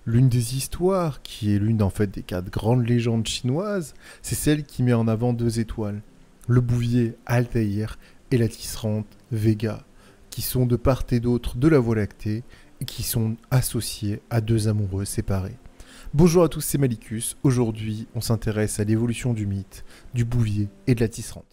L'une des histoires, qui est l'une en fait des quatre grandes légendes chinoises, c'est celle qui met en avant deux étoiles, le bouvier Altaïr et la tisserande Vega, qui sont de part et d'autre de la Voie lactée et qui sont associés à deux amoureux séparés. Bonjour à tous, c'est Malicus. Aujourd'hui, on s'intéresse à l'évolution du mythe, du bouvier et de la tisserande.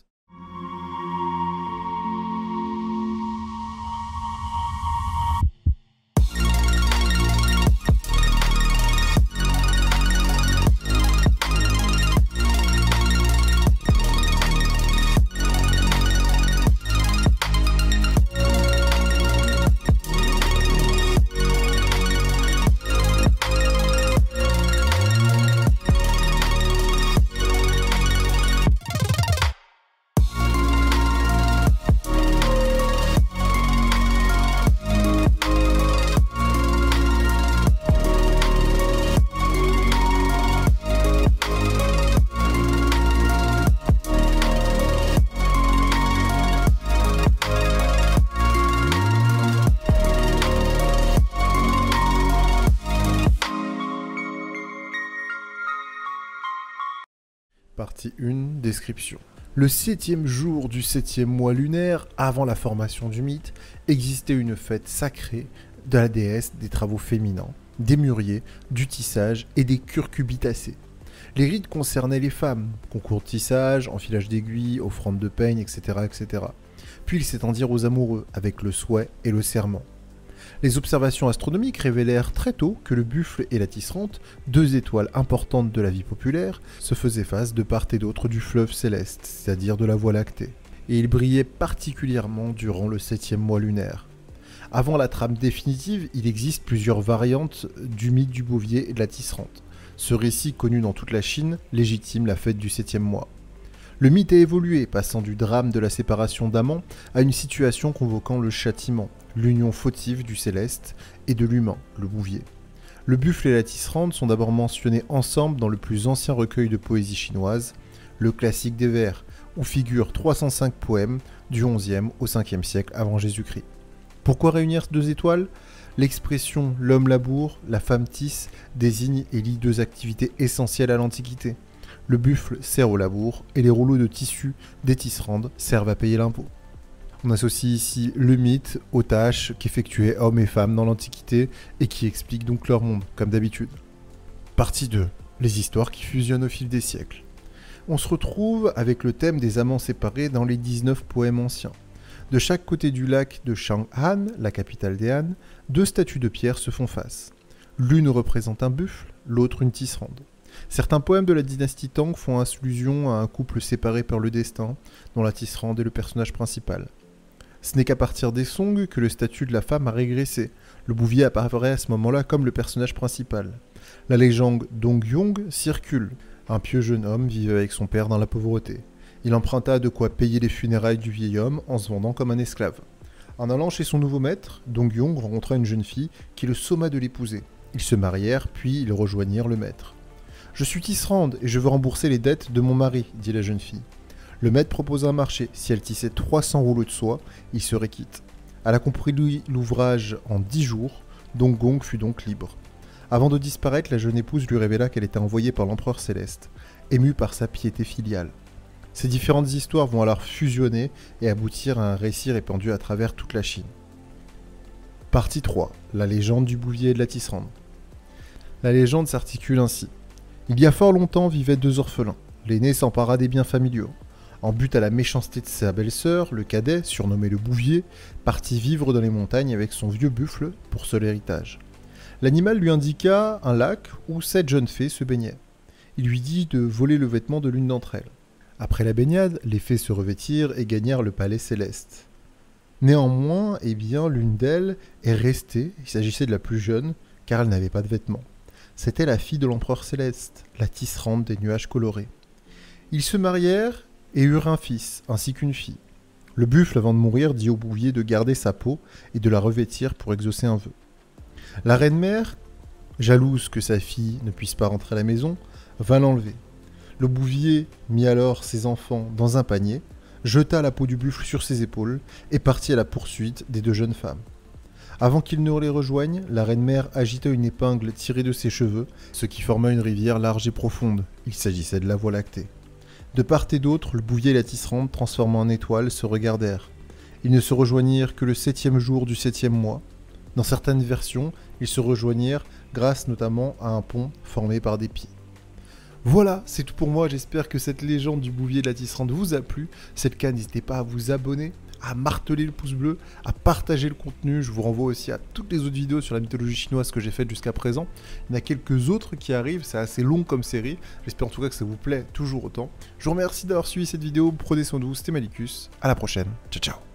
Partie 1, description. Le 7e jour du 7e mois lunaire, avant la formation du mythe, existait une fête sacrée de la déesse des travaux féminins, des mûriers, du tissage et des curcubitacées. Les rites concernaient les femmes, concours de tissage, enfilage d'aiguilles, offrande de peigne, etc., etc. Puis ils s'étendirent aux amoureux, avec le souhait et le serment. Les observations astronomiques révélèrent très tôt que le buffle et la tisserande, deux étoiles importantes de la vie populaire, se faisaient face de part et d'autre du fleuve céleste, c'est-à-dire de la Voie lactée. Et ils brillaient particulièrement durant le 7e mois lunaire. Avant la trame définitive, il existe plusieurs variantes du mythe du bouvier et de la tisserande. Ce récit, connu dans toute la Chine, légitime la fête du 7e mois. Le mythe a évolué, passant du drame de la séparation d'amants à une situation convoquant le châtiment, l'union fautive du céleste et de l'humain, le bouvier. Le buffle et la tisserande sont d'abord mentionnés ensemble dans le plus ancien recueil de poésie chinoise, le Classique des vers, où figurent 305 poèmes du XIe au 5e siècle avant Jésus-Christ. Pourquoi réunir deux étoiles ? L'expression « l'homme laboure, la femme tisse » désigne et lie deux activités essentielles à l'Antiquité. Le buffle sert au labour et les rouleaux de tissu des tisserandes servent à payer l'impôt. On associe ici le mythe aux tâches qu'effectuaient hommes et femmes dans l'Antiquité et qui expliquent donc leur monde, comme d'habitude. Partie 2. Les histoires qui fusionnent au fil des siècles. On se retrouve avec le thème des amants séparés dans les 19 poèmes anciens. De chaque côté du lac de Chang'an, la capitale des Han, deux statues de pierre se font face. L'une représente un buffle, l'autre une tisserande. Certains poèmes de la dynastie Tang font allusion à un couple séparé par le destin, dont la tisserande est le personnage principal. Ce n'est qu'à partir des Song que le statut de la femme a régressé. Le bouvier apparaît à ce moment-là comme le personnage principal. La légende Dongyong circule. Un pieux jeune homme vivait avec son père dans la pauvreté. Il emprunta de quoi payer les funérailles du vieil homme en se vendant comme un esclave. En allant chez son nouveau maître, Dongyong rencontra une jeune fille qui le somma de l'épouser. Ils se marièrent, puis ils rejoignirent le maître. « Je suis tisserande et je veux rembourser les dettes de mon mari », dit la jeune fille. Le maître proposa un marché. Si elle tissait 300 rouleaux de soie, il serait quitte. Elle a compris l'ouvrage en 10 jours, Dongyong fut donc libre. Avant de disparaître, la jeune épouse lui révéla qu'elle était envoyée par l'empereur céleste, émue par sa piété filiale. Ces différentes histoires vont alors fusionner et aboutir à un récit répandu à travers toute la Chine. Partie 3. La légende du bouvier et de la tisserande. La légende s'articule ainsi. Il y a fort longtemps vivaient deux orphelins. L'aîné s'empara des biens familiaux. En but à la méchanceté de sa belle-sœur, le cadet, surnommé le bouvier, partit vivre dans les montagnes avec son vieux buffle pour seul héritage. L'animal lui indiqua un lac où 7 jeunes fées se baignaient. Il lui dit de voler le vêtement de l'une d'entre elles. Après la baignade, les fées se revêtirent et gagnèrent le palais céleste. Néanmoins, l'une d'elles est restée, il s'agissait de la plus jeune, car elle n'avait pas de vêtements. C'était la fille de l'empereur céleste, la tisserande des nuages colorés. Ils se marièrent et eurent un fils, ainsi qu'une fille. Le buffle, avant de mourir, dit au bouvier de garder sa peau et de la revêtir pour exaucer un vœu. La reine-mère, jalouse que sa fille ne puisse pas rentrer à la maison, vint l'enlever. Le bouvier mit alors ses enfants dans un panier, jeta la peau du buffle sur ses épaules et partit à la poursuite des deux jeunes femmes. Avant qu'il ne les rejoigne, la reine-mère agita une épingle tirée de ses cheveux, ce qui forma une rivière large et profonde. Il s'agissait de la Voie lactée. De part et d'autre, le bouvier et la tisserande, transformés en étoiles, se regardèrent. Ils ne se rejoignirent que le 7e jour du 7e mois. Dans certaines versions, ils se rejoignirent grâce notamment à un pont formé par des pieds. Voilà, c'est tout pour moi, j'espère que cette légende du bouvier et de la tisserande vous a plu. Si c'est le cas, n'hésitez pas à vous abonner, à marteler le pouce bleu, à partager le contenu. Je vous renvoie aussi à toutes les autres vidéos sur la mythologie chinoise que j'ai faites jusqu'à présent. Il y en a quelques autres qui arrivent, c'est assez long comme série. J'espère en tout cas que ça vous plaît toujours autant. Je vous remercie d'avoir suivi cette vidéo, prenez soin de vous, c'était Malicus, à la prochaine, ciao ciao.